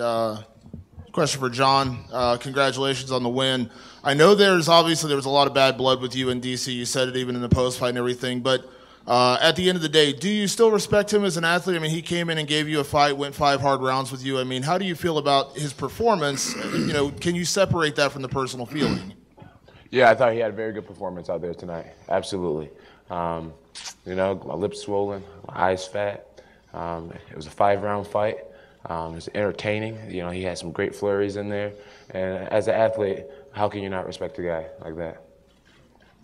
And question for John. Congratulations on the win. I know there was a lot of bad blood with you in DC. You said it even in the post fight and everything. But at the end of the day, do you still respect him as an athlete? I mean, he came in and gave you a fight, went 5 hard rounds with you. I mean, how do you feel about his performance? Can you separate that from the personal feeling? Yeah, I thought he had a very good performance out there tonight. Absolutely. My lips swollen, my eyes fat. It was a 5-round fight. It was entertaining. He had some great flurries in there. And as an athlete, how can you not respect a guy like that?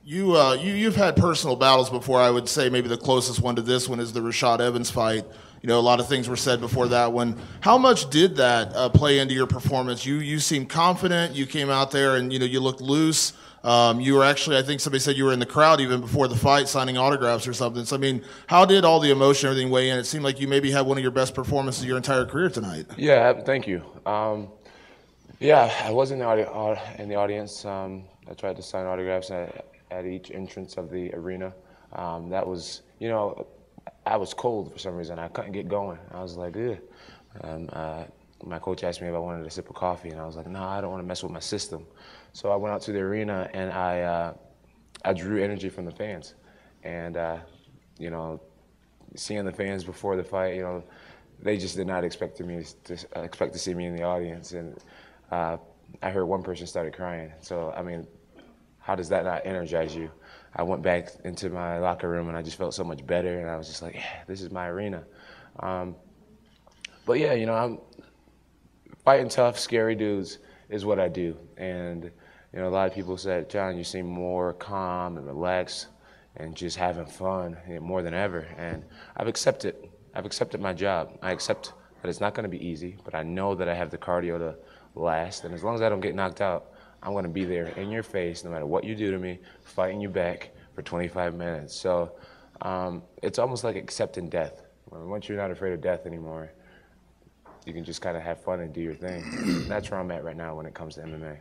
You've had personal battles before. I would say maybe the closest one to this one is the Rashad Evans fight. A lot of things were said before that one. How much did that play into your performance? You seemed confident. You came out there and you looked loose. You were actually, I think somebody said you were in the crowd even before the fight signing autographs or something. So, I mean, how did all the emotion, everything weigh in? It seemed like you maybe had one of your best performances of your entire career tonight. Yeah, thank you. I was in the audience. I tried to sign autographs at each entrance of the arena. That was, I was cold for some reason. I couldn't get going. I was like, ugh. My coach asked me if I wanted a sip of coffee, and I was like, no, I don't want to mess with my system. So I went out to the arena, and I drew energy from the fans. And, seeing the fans before the fight, they just did not expect to see me in the audience. And I heard one person started crying. So, I mean, how does that not energize you? I went back into my locker room, and I just felt so much better. And I was just like, yeah, this is my arena. But, yeah, I'm fighting tough, scary dudes is what I do. And a lot of people said, John, you seem more calm and relaxed and just having fun more than ever. And I've accepted my job. I accept that it's not going to be easy, but I know that I have the cardio to last. And as long as I don't get knocked out, I'm going to be there in your face, no matter what you do to me, fighting you back for 25 minutes. So it's almost like accepting death. Once you're not afraid of death anymore, you can just kind of have fun and do your thing. That's where I'm at right now when it comes to MMA.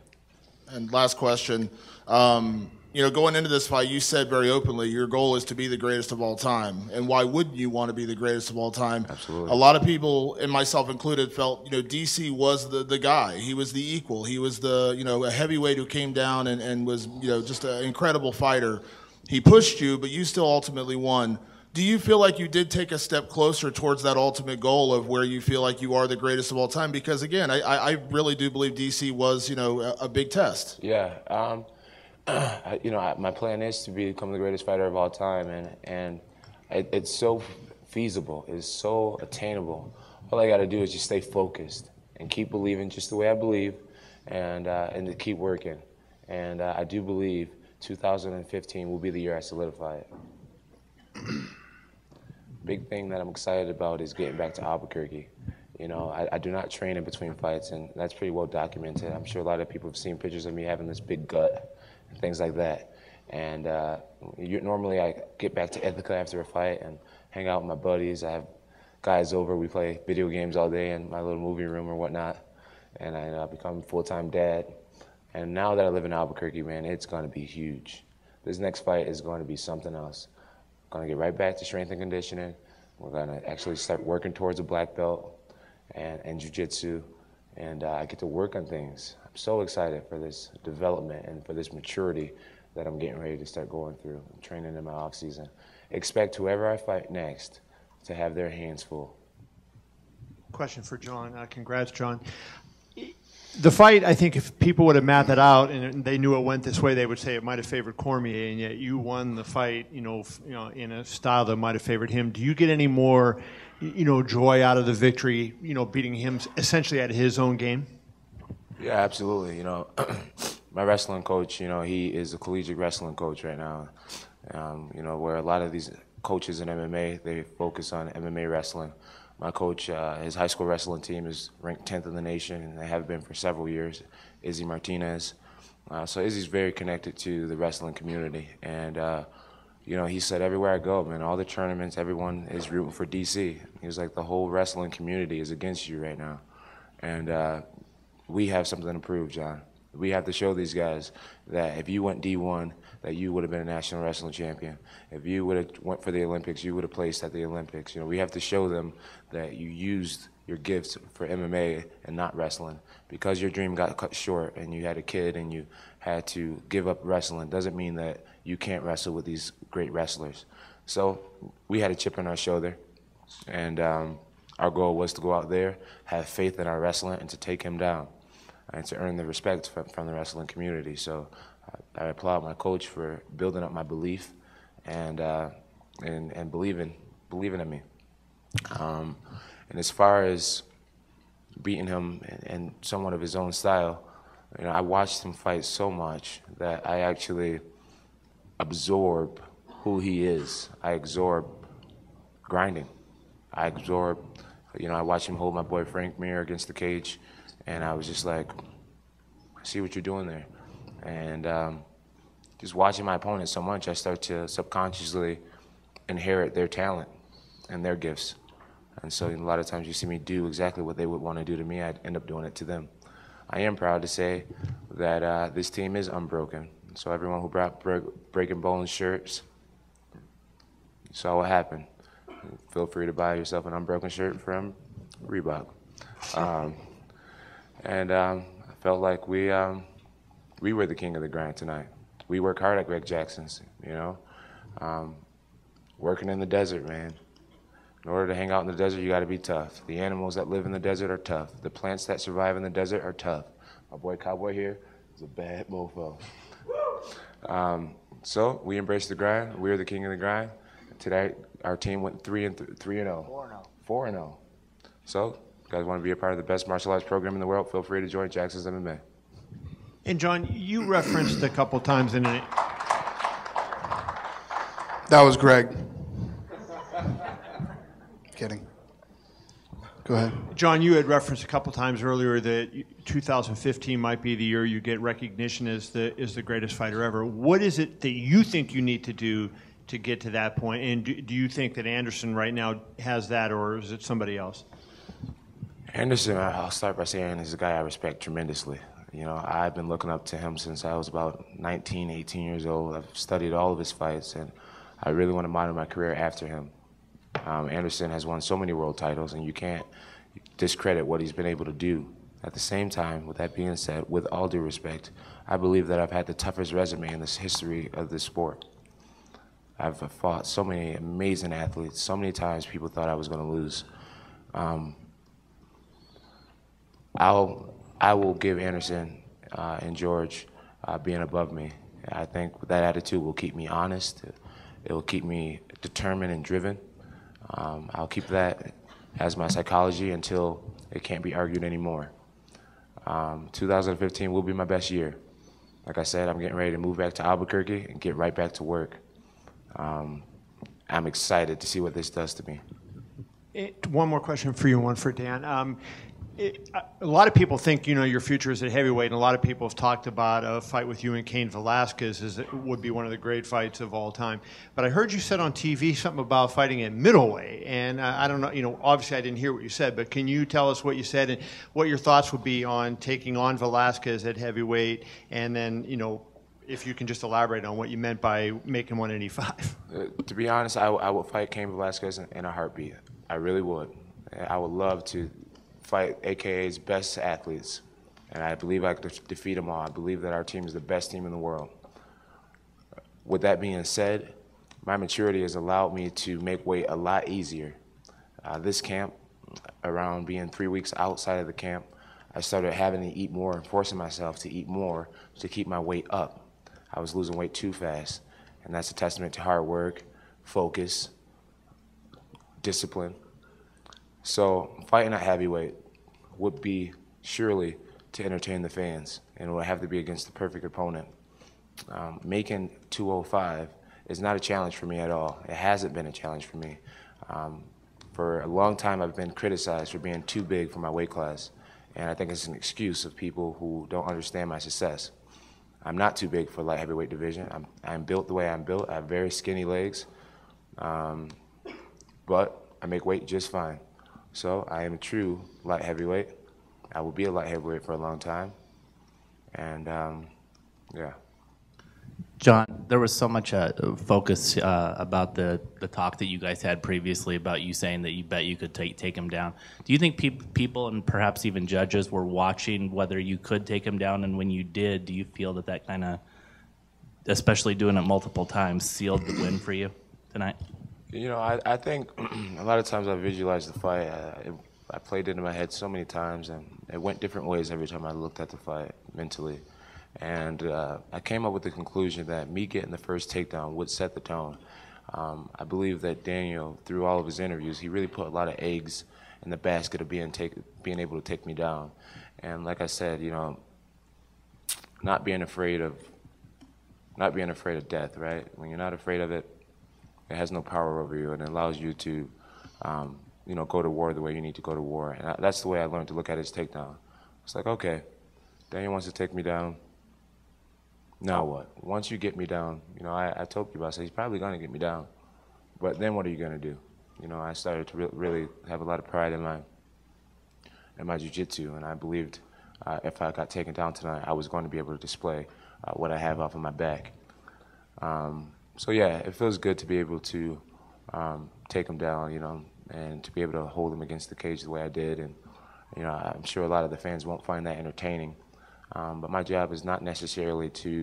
And last question, going into this fight, you said very openly your goal is to be the greatest of all time. And why wouldn't you want to be the greatest of all time? Absolutely. A lot of people, and myself included, felt DC was the guy. He was the equal. He was a heavyweight who came down and was just an incredible fighter. He pushed you, but you still ultimately won. Do you feel like you did take a step closer towards that ultimate goal of where you feel like you are the greatest of all time? Because, again, I really do believe DC was, a big test. Yeah. My plan is to become the greatest fighter of all time, and it's so feasible. It's so attainable. All I got to do is just stay focused and keep believing just the way I believe and to keep working. And I do believe 2015 will be the year I solidify it. Big thing that I'm excited about is getting back to Albuquerque. I do not train in between fights, and that's pretty well documented. I'm sure a lot of people have seen pictures of me having this big gut and things like that. And normally I get back to Ithaca after a fight and hang out with my buddies. I have guys over. We play video games all day in my little movie room or whatnot. And I become a full-time dad. And now that I live in Albuquerque, man, it's going to be huge. This next fight is going to be something else. Going to get right back to strength and conditioning. We're going to actually start working towards a black belt and jiu-jitsu, and I get to work on things. I'm so excited for this development and for this maturity that I'm getting ready to start going through, training in my off season. Expect whoever I fight next to have their hands full. Question for John. Congrats, John. The fight, I think if people would have mapped that out and they knew it went this way, they would say it might have favored Cormier, and yet you won the fight, in a style that might have favored him. Do you get any more, joy out of the victory, beating him essentially at his own game? Yeah, absolutely. My wrestling coach, he is a collegiate wrestling coach right now. Where a lot of these coaches in MMA, they focus on MMA wrestling. My coach, his high school wrestling team is ranked 10th in the nation, and they have been for several years, Izzy Martinez. So Izzy's very connected to the wrestling community. And, he said everywhere I go, man, all the tournaments, everyone is rooting for DC. He was like, the whole wrestling community is against you right now. And we have something to prove, John. We have to show these guys that if you went D1, that you would have been a national wrestling champion. If you would have went for the Olympics, you would have placed at the Olympics. We have to show them that you used your gifts for MMA and not wrestling. Because your dream got cut short and you had a kid and you had to give up wrestling doesn't mean that you can't wrestle with these great wrestlers. So we had a chip on our shoulder, and our goal was to go out there, have faith in our wrestling, and to take him down, and to earn the respect from the wrestling community. So I applaud my coach for building up my belief and believing in me. And as far as beating him in somewhat of his own style, I watched him fight so much that I actually absorb who he is. I absorb grinding. I absorb, I watched him hold my boy Frank Mir against the cage, and I was just like, I see what you're doing there. And just watching my opponents so much, I start to subconsciously inherit their talent and their gifts. And so a lot of times you see me do exactly what they would want to do to me, I'd end up doing it to them. I am proud to say that this team is unbroken. So everyone who brought Breaking Bones shirts, you saw what happened. Feel free to buy yourself an unbroken shirt from Reebok. I felt like we were the king of the grind tonight. We work hard at Greg Jackson's, working in the desert, man. In order to hang out in the desert, you got to be tough. The animals that live in the desert are tough. The plants that survive in the desert are tough. My boy Cowboy here is a bad mofo. So we embraced the grind. We are the king of the grind. Today, our team went 3-0. 4-0. So, you guys want to be a part of the best martial arts program in the world? Feel free to join Jackson's MMA. And John, you referenced a couple times in it. That was Greg. Kidding. Go ahead. John, you had referenced a couple times earlier that 2015 might be the year you get recognition as the greatest fighter ever. What is it that you think you need to do to get to that point? And do you think that Anderson right now has that, or is it somebody else? Anderson, I'll start by saying, is a guy I respect tremendously. I've been looking up to him since I was about 19, 18 years old. I've studied all of his fights, and I really want to model my career after him. Anderson has won so many world titles, and you can't discredit what he's been able to do. At the same time, with that being said, with all due respect, I believe that I've had the toughest resume in this history of this sport. I've fought so many amazing athletes. So many times people thought I was going to lose. I will give Anderson and George being above me. I think that attitude will keep me honest. It will keep me determined and driven. I'll keep that as my psychology until it can't be argued anymore. 2015 will be my best year. Like I said, I'm getting ready to move back to Albuquerque and get right back to work. I'm excited to see what this does to me. One more question for you and one for Dan. A lot of people think your future is at heavyweight, and a lot of people have talked about a fight with you and Cain Velasquez would be one of the great fights of all time. But I heard you said on TV something about fighting at middleweight, and I don't know. Obviously I didn't hear what you said, but can you tell us what you said and what your thoughts would be on taking on Velasquez at heavyweight, and then if you can just elaborate on what you meant by making 185. To be honest, I would fight Cain Velasquez in a heartbeat. I really would. I would love to fight AKA's best athletes, and I believe I could defeat them all. I believe that our team is the best team in the world. With that being said, my maturity has allowed me to make weight a lot easier. This camp, around being 3 weeks outside of the camp, I started having to eat more and forcing myself to eat more to keep my weight up. I was losing weight too fast, and that's a testament to hard work, focus, discipline. So fighting at heavyweight would be surely to entertain the fans, and it would have to be against the perfect opponent. Making 205 is not a challenge for me at all. It hasn't been a challenge for me. For a long time, I've been criticized for being too big for my weight class, and I think it's an excuse of people who don't understand my success. I'm not too big for light heavyweight division. I'm built the way I'm built. I have very skinny legs, but I make weight just fine. So I am a true light heavyweight. I will be a light heavyweight for a long time. And, yeah. John, there was so much focus about the talk that you guys had previously about you saying that you bet you could take him down. Do you think people and perhaps even judges were watching whether you could take him down? And when you did, do you feel that kind of, especially doing it multiple times, sealed the win for you tonight? You know, I think a lot of times I visualize the fight. I played it in my head so many times, and it went different ways every time I looked at the fight mentally. And I came up with the conclusion that me getting the first takedown would set the tone. I believe that Daniel, through all of his interviews, he really put a lot of eggs in the basket of being able to take me down. And like I said, you know, not being afraid of death, right? When you're not afraid of it, it has no power over you, and it allows you to, you know, go to war the way you need to go to war. And that's the way I learned to look at his takedown. It's like, okay, Daniel wants to take me down. Now what? Once you get me down, you know, I told people, I said, he's probably going to get me down. But then what are you going to do? You know, I started to really have a lot of pride in my jiu-jitsu, and I believed if I got taken down tonight, I was going to be able to display what I have off of my back. So yeah, it feels good to be able to take him down, you know, and to be able to hold him against the cage the way I did. And, you know, I'm sure a lot of the fans won't find that entertaining. But my job is not necessarily to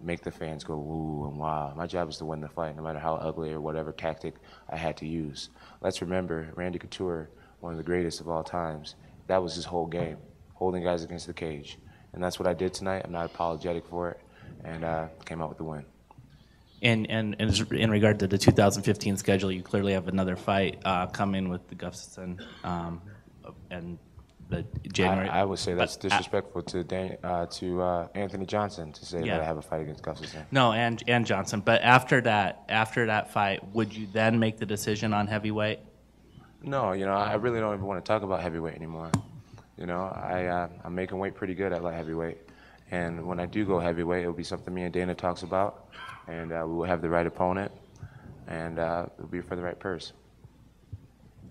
make the fans go woo and wow. My job is to win the fight, no matter how ugly or whatever tactic I had to use. Let's remember, Randy Couture, one of the greatest of all times, that was his whole game, holding guys against the cage. And that's what I did tonight. I'm not apologetic for it, and came out with the win. And in regard to the 2015 schedule, you clearly have another fight coming with the Gustafsson and the January. I would say that's disrespectful to Anthony Johnson to say that I have a fight against Gustafsson. No, and Johnson. But after that fight, would you then make the decision on heavyweight? No, you know, I really don't even want to talk about heavyweight anymore. You know, I'm making weight pretty good at light heavyweight. And when I do go heavyweight, it'll be something me and Dana talks about. And we will have the right opponent. And it'll be for the right purse.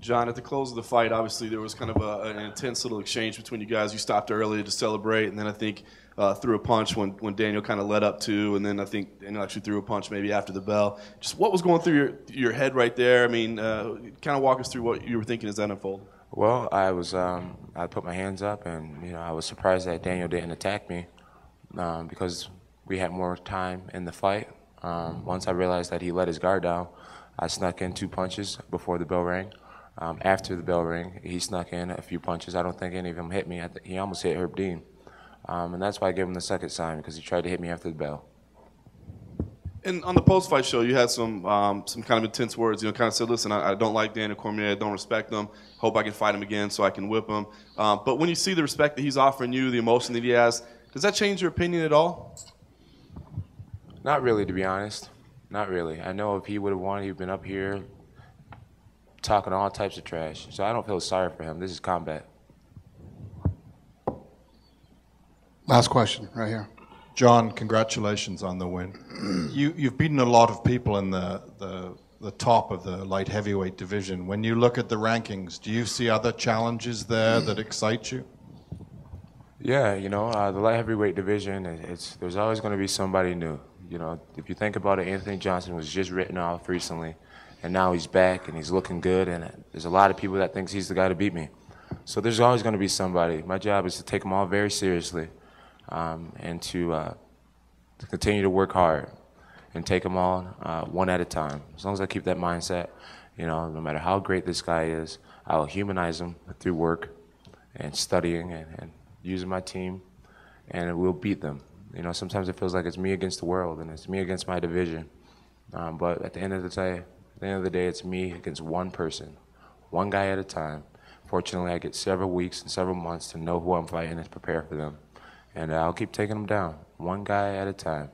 John, at the close of the fight, obviously there was kind of an intense little exchange between you guys. You stopped early to celebrate, and then I think threw a punch when Daniel kind of led up to, and then I think Daniel actually threw a punch maybe after the bell. Just what was going through your head right there? I mean, kind of walk us through what you were thinking as that unfolded. Well, I put my hands up, and you know, I was surprised that Daniel didn't attack me because we had more time in the fight. Once I realized that he let his guard down, I snuck in 2 punches before the bell rang. After the bell rang, he snuck in a few punches. I don't think any of them hit me. He almost hit Herb Dean. And that's why I gave him the second sign, because he tried to hit me after the bell. And on the post-fight show, you had some kind of intense words. You know, kind of said, "Listen, I don't like Daniel Cormier. I don't respect him. Hope I can fight him again so I can whip him." But when you see the respect that he's offering you, the emotion that he has, does that change your opinion at all? Not really, to be honest. Not really. I know if he would have won, he'd been up here talking all types of trash. So I don't feel sorry for him. This is combat. Last question, right here. John, congratulations on the win. You've beaten a lot of people in the top of the light heavyweight division. When you look at the rankings, do you see other challenges there that excite you? Yeah, you know, the light heavyweight division, there's always going to be somebody new. You know, if you think about it, Anthony Johnson was just written off recently, and now he's back and he's looking good, and there's a lot of people that thinks he's the guy to beat me. So there's always going to be somebody. My job is to take them all very seriously, and to continue to work hard and take them all one at a time. As long as I keep that mindset, you know, no matter how great this guy is, I'll humanize him through work and studying and using my team, and we'll beat them. You know, sometimes it feels like it's me against the world and it's me against my division. But at the end of the day, it's me against one person, one guy at a time. Fortunately, I get several weeks and several months to know who I'm fighting and prepare for them. And I'll keep taking them down, one guy at a time.